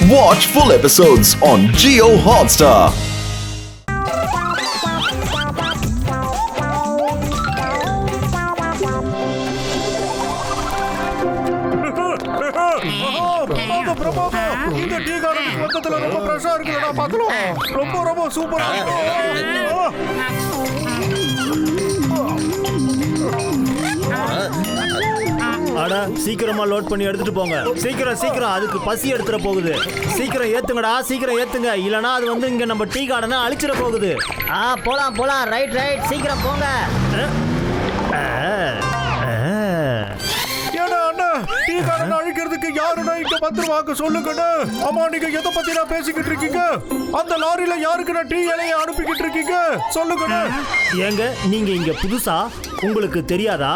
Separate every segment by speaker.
Speaker 1: Watch full episodes on Jio Hotstar.
Speaker 2: இந்த tea garden பக்கத்துல ரொம்ப ஃப்ரெஷ்ஷா இருக்குடா பாக்கலாம். ரொம்ப சூப்பரா இருக்கு.
Speaker 3: அட சீக்கிரமா லோட் பண்ணி எடுத்துட்டு போங்க. சீக்கிரம் அதுக்கு பசி எடுத்துற போகுது. சீக்கிரம் ஏத்துங்கடா, சீக்கிரம் ஏத்துங்க. இல்லனா அது வந்து இங்க நம்ம டீ கார்டனை அழிச்சிட போகுது.
Speaker 4: போலாம். ரைட் சீக்கிரம் போங்க.
Speaker 2: அண்ணா டீ கார்டன் அழிக்கிறதுக்கு யாருன்னா இங்க வந்துருவாங்க சொல்லுங்கண்ணா. அம்மா நீங்க எதை பத்தி நான் பேசிக்கிட்டு இருக்கீங்க? அந்த லாரியில யாருக்கு நான் டீ இலையை அனுப்பிக்கிட்டு இருக்கீங்க சொல்லுங்கண்ணா.
Speaker 3: ஏங்க நீங்க இங்க புதுசா? உங்களுக்கு தெரியாதா?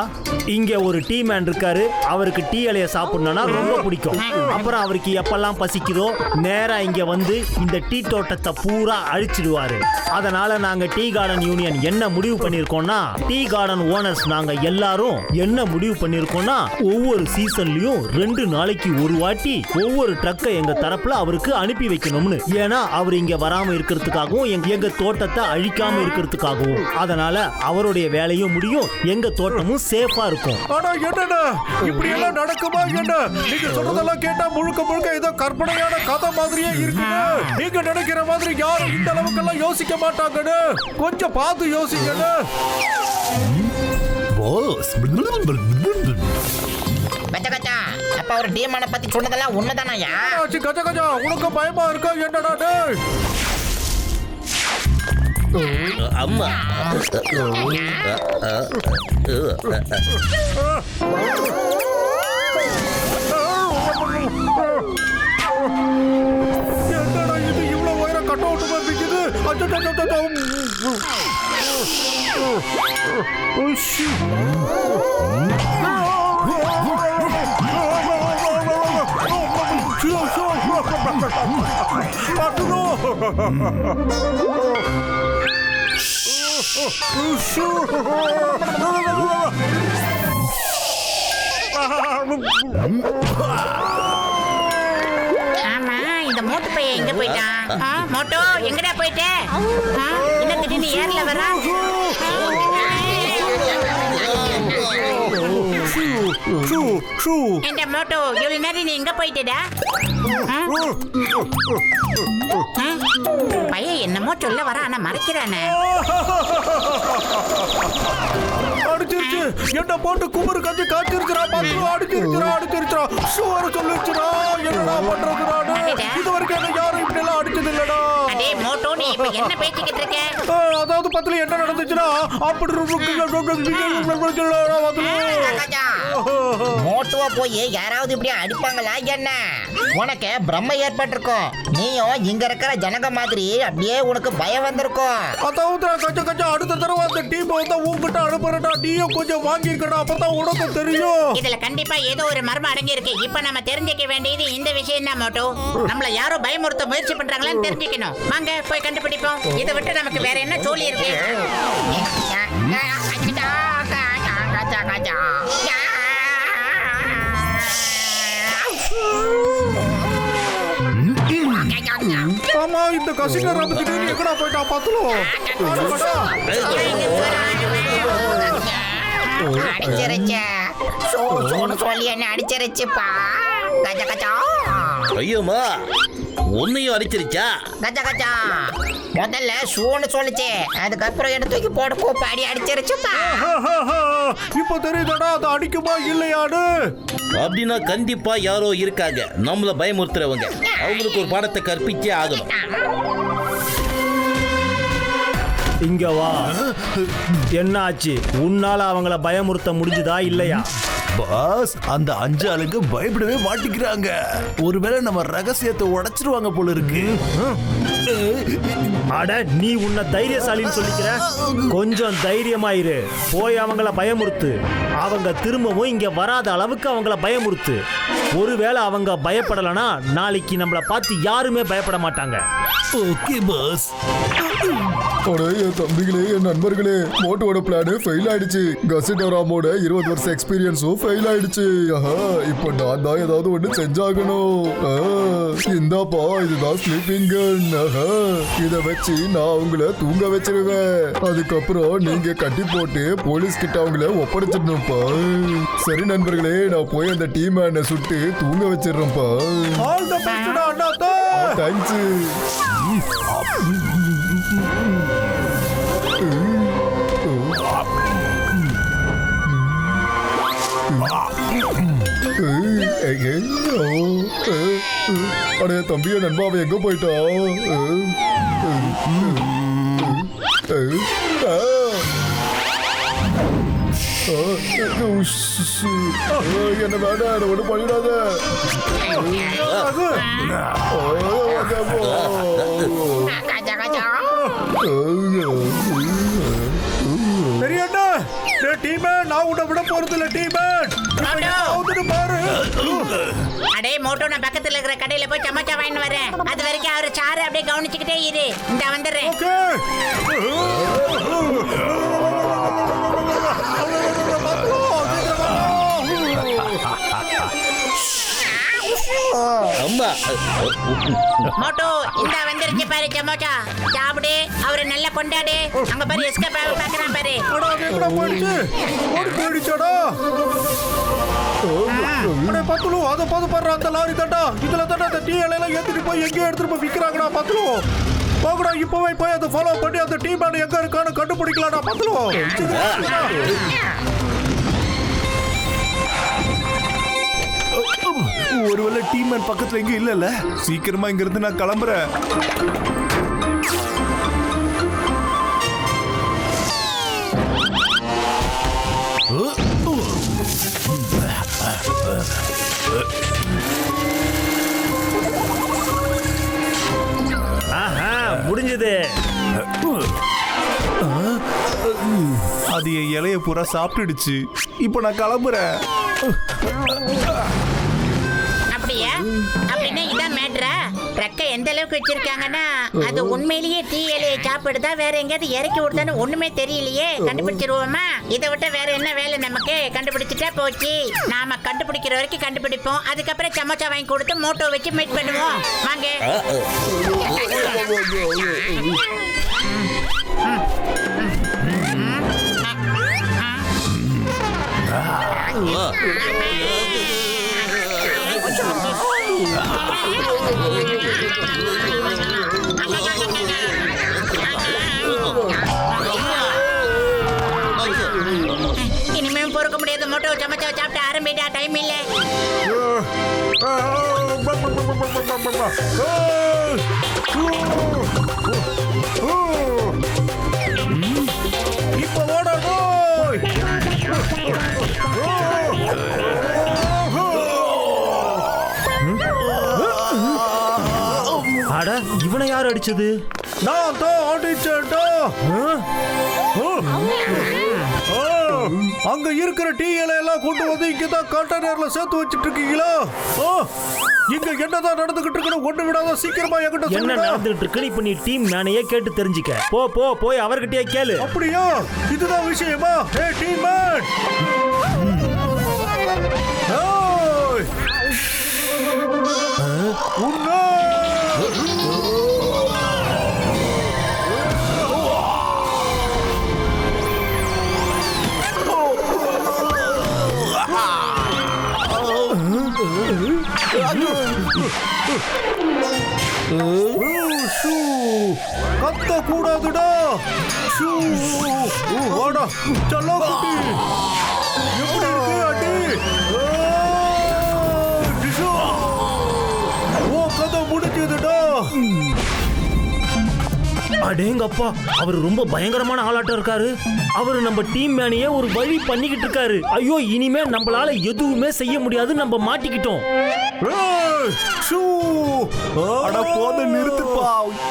Speaker 3: இங்க ஒரு டீ மேன் இருக்காரு. அவருக்கு டீ இலைய சாப்பிடணும்னா ரொம்ப பிடிக்கும். அப்புறம் அவருக்கு எப்பெல்லாம் பசிக்குதோ நேரா இங்க வந்து இந்த டீ தோட்டத்தை பூரா அழிச்சிடுவாரு. அதனால நாங்க டீ கார்டன் யூனியன் என்ன முடிவு பண்ணிருக்கோம்னா, டீ கார்டன் ஓனர்ஸ் நாங்க எல்லாரும் என்ன முடிவு பண்ணிருக்கோம்னா, ஒவ்வொரு சீசன்லயும் 2 நாளைக்கு ஒரு வாட்டி ஒவ்வொரு ட்ரக்கை எங்க தரப்புல அவருக்கு அனுப்பி வைக்கணும்னு. ஏன்னா அவர் இங்க வராம இருக்கிறதுக்காகவும் எங்க தோட்டத்தை அழிக்காம இருக்கிறதுக்காகவும். அதனால அவருடைய வேலையும் முடியும், எங்க தோட்டமும் சேஃபா இருக்கும்.
Speaker 2: ஆனா என்னடா இப்படி எல்லாம் நடக்குமா என்ன? நீங்க சொல்றதெல்லாம் கேட்டா முழுக்க ஏதோ கற்பனையான கதை மாதிரியே இருக்குங்க. நீங்க நினைக்கிற மாதிரி யாரும் இந்த அளவுக்கு எல்லாம் யோசிக்க மாட்டாங்கன்னு கொஞ்சம் பார்த்து யோசிங்கன்னு.
Speaker 4: அப்ப ஒரு டீமான பத்தி சொன்னதெல்லாம் உண்மைதானாயா?
Speaker 2: கஜா உனக்கு பயமா இருக்கா என்னடா டேய்?
Speaker 5: அம்மா
Speaker 2: என்னடா இது இவ்வளவு உயரம் கட் அவுட் பண்ணிக்குது?
Speaker 6: ஆமா இந்த மோட்டு பையன் எங்க போயிட்டான்? மோட்டோ எங்கடா போயிட்ட? என்ன திடீர்னு ஏர்ல வர? இந்த மோட்டோ இவ்வளவு நேரம் நீ எங்க போயிட்டடா? பையன் என்னமோ சொல்ல வர, ஆனா மறைக்கிறானே.
Speaker 2: அடிச்சிருச்சு என்ன போட்டு குமரு கஞ்சி காய்ச்சிருச்சுடா. அடிச்சிருச்சுடா சோறு சொல்லிருச்சுடா. என்னடா பண்றது நானு? இது வரைக்கும் என்ன யாரும் இப்படி எல்லாம் அடிச்சது இல்லடா.
Speaker 6: அடே மோட்டோ நீ இப்ப என்ன பேசிக்கிட்டு இருக்க?
Speaker 2: அதாவது பத்துல என்ன நடந்துச்சுன்னா அப்படி
Speaker 4: மோட்டுவா போய் யாராவது இப்படி அடிப்பாங்களா என்ன? உனக்கு பிரம்ம ஏற்பட்டிருக்கும். நீயும் இங்க இருக்கிற ஜனங்க மாதிரி அப்படியே உனக்கு பயம் வந்திருக்கும்.
Speaker 2: அதாவது கஜா அடுத்த தடவை அந்த டீம் வந்து உங்ககிட்ட அனுப்புறடா. நீயும் கொஞ்சம் வாங்கிருக்கடா, அப்பதான் உனக்கு தெரியும்.
Speaker 6: இதுல கண்டிப்பா ஏதோ ஒரு மர்மம் அடங்கி இருக்கு. இப்ப நம்ம தெரிஞ்சுக்க வேண்டியது இந்த விஷயம் தான் மோட்டோ. நம்மள யாரோ பயமுறுத்த முயற்சி பண்றாங்களான்னு தெரிஞ்சுக்கணும். வாங்க போய் கண்டுபிடிப்போம். இதை விட்டு நமக்கு வேற என்ன சொல்லி இருக்கு?
Speaker 2: ஆமா இந்த கசின ராமத்துக்கு எங்கடா போயிட்டா பாத்துலோ?
Speaker 6: அடிச்சிருச்சு சொல்லி என்ன அடிச்சிருச்சுப்பா. கஜா கஜா
Speaker 5: ஐயோமா உன்னையும் அடிச்சிருச்சா?
Speaker 4: கஜா முதல்ல ஷூன்னு சொல்லிச்சு, அதுக்கப்புறம் என்ன தூக்கி போட்டு கூப்பாடி அடிச்சிருச்சுப்பா.
Speaker 2: இப்போ தெரியுதாடா அது அடிக்குமா இல்லையாடு?
Speaker 5: அப்படின்னா கண்டிப்பா யாரோ இருக்காங்க நம்மள பயமுறுத்துறவங்க. அவங்களுக்கு ஒரு பாடத்தை கற்பிச்சே ஆகணும்.
Speaker 3: இங்க வா. என்ன ஆச்சு? உன்னால அவங்கள பயமுறுத்த முடிஞ்சுதா இல்லையா?
Speaker 7: பாஸ் அந்த 5 ஆளுங்க பயப்படவே மாட்டிக்கிறாங்க. ஒருவேளை நம்ம ரகசியத்தை உடைச்சிருவாங்க போல இருக்கு.
Speaker 3: அட நீ உன்னை தைரியசாலின்னு சொல்லிக்கிற? கொஞ்சம் தைரியமாயிரு. போய் அவங்கள பயமுறுத்து. அவங்க திரும்பவும் இங்க வராத அளவுக்கு அவங்கள பயமுறுத்து. ஒருவேளை அவங்க பயப்படலனா நாளைக்கு நம்மள பார்த்து யாருமே பயப்பட மாட்டாங்க.
Speaker 7: Okay boss.
Speaker 8: அடே என் தம்பிகளே, என் நண்பர்களே, மோட்டோட பிளானே ஃபெயில் ஆயிடுச்சு. கசிடோராமோட 20 வருஷம் எக்ஸ்பீரியன்ஸும் ஃபெயில் ஆயிடுச்சு. இப்போ நான் தான் ஏதாவது ஒண்ணு செஞ்சாகணும். இந்தாப்பா, இதுதான் ஸ்லீப்பிங் கன். இத வச்சு நான் அவங்கள தூங்க வச்சிருவேன். அதுக்கப்புறம் நீங்க கட்டி போட்டு போலீஸ் கிட்ட அவங்கள ஒப்படைச்சிடணும்ப்பா. சரி நண்பர்களே, நான் போய் அந்த டீம் மேனை சுட்டு தூங்க வச்சிடுறேன்ப்பா.
Speaker 2: ஆல் தி பெஸ்ட் அண்ணாத்தா.
Speaker 8: தேங்க்ஸ். அடே தம்பிய நண்பாவை எங்க போயிட்டா? என்ன வேண்டாம், ஒண்ணு பண்ணிடாத.
Speaker 2: பெரியண்ணா, டீமேன், நான் உன்னை விட போறது இல்ல டீமேன். பாரு.
Speaker 6: அடே மோட்டோ, நான் பக்கத்துல இருக்கிற கடையில போய் சமோசா வாங்கிட்டு வரேன். அது வரைக்கும் அவரு சாரு அப்படியே கவனிச்சுக்கிட்டே இரு. இந்த வந்துடுறேன்.
Speaker 2: ஓகே.
Speaker 5: அம்மா
Speaker 6: மோட்டோ, இந்த வந்துருச்சு பாரு சமோசா. சாப்பிடு, அவரை நல்லா கொண்டாடு. அங்க பாரு, எஸ்கேப் ஆக பாக்குறான் பாரு.
Speaker 2: அடா, எங்கடா போயிடுச்சு? ஓடி போயிடுச்சடா. அடே பத்துலு, அத பாரு, அந்த லாரி தாண்டா. இதுல தாண்டா அந்த டீ எல்லாம் ஏத்திட்டு போய் எங்கேயோ எடுத்துட்டு போய் விக்கிறாங்கடா பத்துலு. போகடா, இப்பவே போய் அதை ஃபாலோ பண்ணி அந்த டீ மேன் எங்க இருக்கான்னு கண்டுபிடிக்கலாம்டா பத்துலு.
Speaker 7: ஒருவேளை டீம் மேன் பக்கத்துல எங்க இல்லல? சீக்கிரமா இங்க இருந்து நான் கிளம்புறேன்.
Speaker 3: ஆஹா, முடிஞ்சது.
Speaker 7: அது என் இலைய பூரா சாப்பிட்டுடுச்சு. இப்போ நான் கிளம்புறேன்.
Speaker 6: அப்படியா? அப்படின்னா இதான் மேட்ரா? ட்ரக்கை எந்த அளவுக்கு வச்சிருக்காங்கன்னா அது உண்மையிலேயே டீ இலையை சாப்பிடுதா வேற எங்கேயாவது இறக்கி விடுதான்னு ஒண்ணுமே தெரியலையே. கண்டுபிடிச்சிருவோமா? இதை விட்ட வேற என்ன வேலை நமக்கு? கண்டுபிடிச்சிட்டா போச்சு. நாம கண்டுபிடிக்கிற வரைக்கும் கண்டுபிடிப்போம். அதுக்கப்புறம் சமோசா வாங்கி கொடுத்து மோட்டோ வச்சு மீட் பண்ணுவோம். வாங்க. இனிமே பொறுக்க முடியாது. மோட்டோ, சமச்சா சாப்பிட்டு ஆரம்பிடா. டைம் இல்ல.
Speaker 2: இப்ப ஓடணும்.
Speaker 3: அட, இவனை யார் அடிச்சது?
Speaker 2: நான் தான் அடிச்சேன்டா. அங்க இருக்கிற டீ இலையெல்லாம் கொண்டு வந்து இங்கதான் கண்டெய்னர்ல சேர்த்து வச்சிட்டு இருக்கீங்களா? இங்க என்னதான் நடந்துகிட்டு இருக்குன்னு ஒண்ணு விடாத சீக்கிரமா என்கிட்ட
Speaker 3: என்ன
Speaker 2: சொல்லுடா.
Speaker 3: நடந்துட்டு இருக்குன்னு இப்ப நீ டீம் மேனையே கேட்டு தெரிஞ்சுக்க. போ போ போய் அவர்கிட்டயே கேளு.
Speaker 2: அப்படியா? இதுதான் விஷயமா? ஏ டீம் மேன், உன்னை கத்த கூடாதுடா. வாடா சல்லோ குட்டி, எப்படி இருக்கு அடி? ஓ, கதை முடிஞ்சதுடா.
Speaker 3: அடேங்கப்பா, அவர் ரொம்ப பயங்கரமான ஆளாட்டம் இருக்காரு. அவர் நம்ம டீம் மேனையே ஒரு வழி பண்ணிக்கிட்டு இருக்காரு. ஐயோ, இனிமே நம்மளால எதுவுமே செய்ய முடியாது. நம்ம மாட்டிக்கிட்டோம்.
Speaker 7: அட போத நிறுத்துப்பா.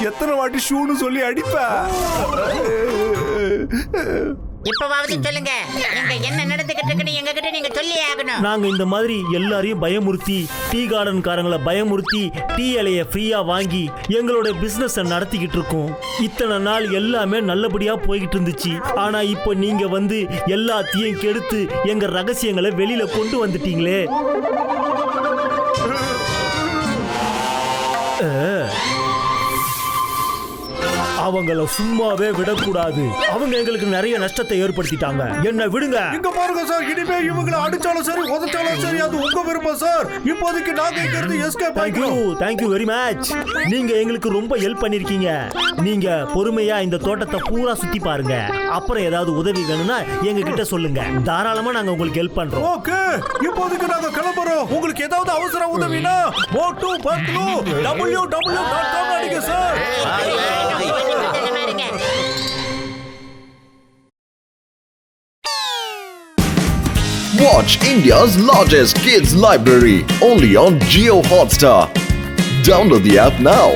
Speaker 7: எத்தனை வாட்டி ஷூன்னு சொல்லி அடிப்ப?
Speaker 6: இப்பவாவது சொல்லுங்க இங்க என்ன நடந்துகிட்டு இருக்குன்னு எங்க கிட்ட நீங்க சொல்லியே ஆகணும்.
Speaker 3: நாங்க இந்த மாதிரி எல்லாரையும் பயமுறுத்தி டீ கார்டன் காரங்களை பயமுறுத்தி டீ இலைய ஃப்ரீயா வாங்கி எங்களோட பிசினஸ் நடத்திக்கிட்டு இருக்கோம். இத்தனை நாள் எல்லாமே நல்லபடியா போய்கிட்டு இருந்துச்சு. ஆனா இப்போ நீங்க வந்து எல்லாத்தையும் கெடுத்து எங்க ரகசியங்களை வெளியில கொண்டு வந்துட்டீங்களே. அவங்கள சும்மாவே விடக்கூடாது. அவங்க எங்களுக்கு நிறைய நஷ்டத்தை ஏற்படுத்திட்டாங்க. என்ன விடுங்க.
Speaker 2: இங்க பாருங்க சார், இனிமே இவங்களை அடிச்சாலும் சரி உதச்சாலும் சரி அது உங்க விருப்பம் சார். இப்போதைக்கு நாங்க இங்க இருந்து escape ஆயிக்கிறோம்.
Speaker 3: Thank you very much. நீங்க எங்களுக்கு ரொம்ப ஹெல்ப் பண்ணிருக்கீங்க. நீங்க பொறுமையா இந்த தோட்டத்தை பூரா சுத்தி பாருங்க. அப்புறம் ஏதாவது உதவி வேணும்னா எங்க கிட்ட சொல்லுங்க. தாராளமா நாங்க உங்களுக்கு ஹெல்ப் பண்றோம்.
Speaker 2: ஓகே, இப்போதைக்கு நாங்க கிளம்புறோம். உங்களுக்கு ஏதாவது அவசர உதவினா மோட்டு பட்லு www.com அடிங்க sir.
Speaker 1: Watch India's largest kids library only on Jio Hotstar. Download the app now.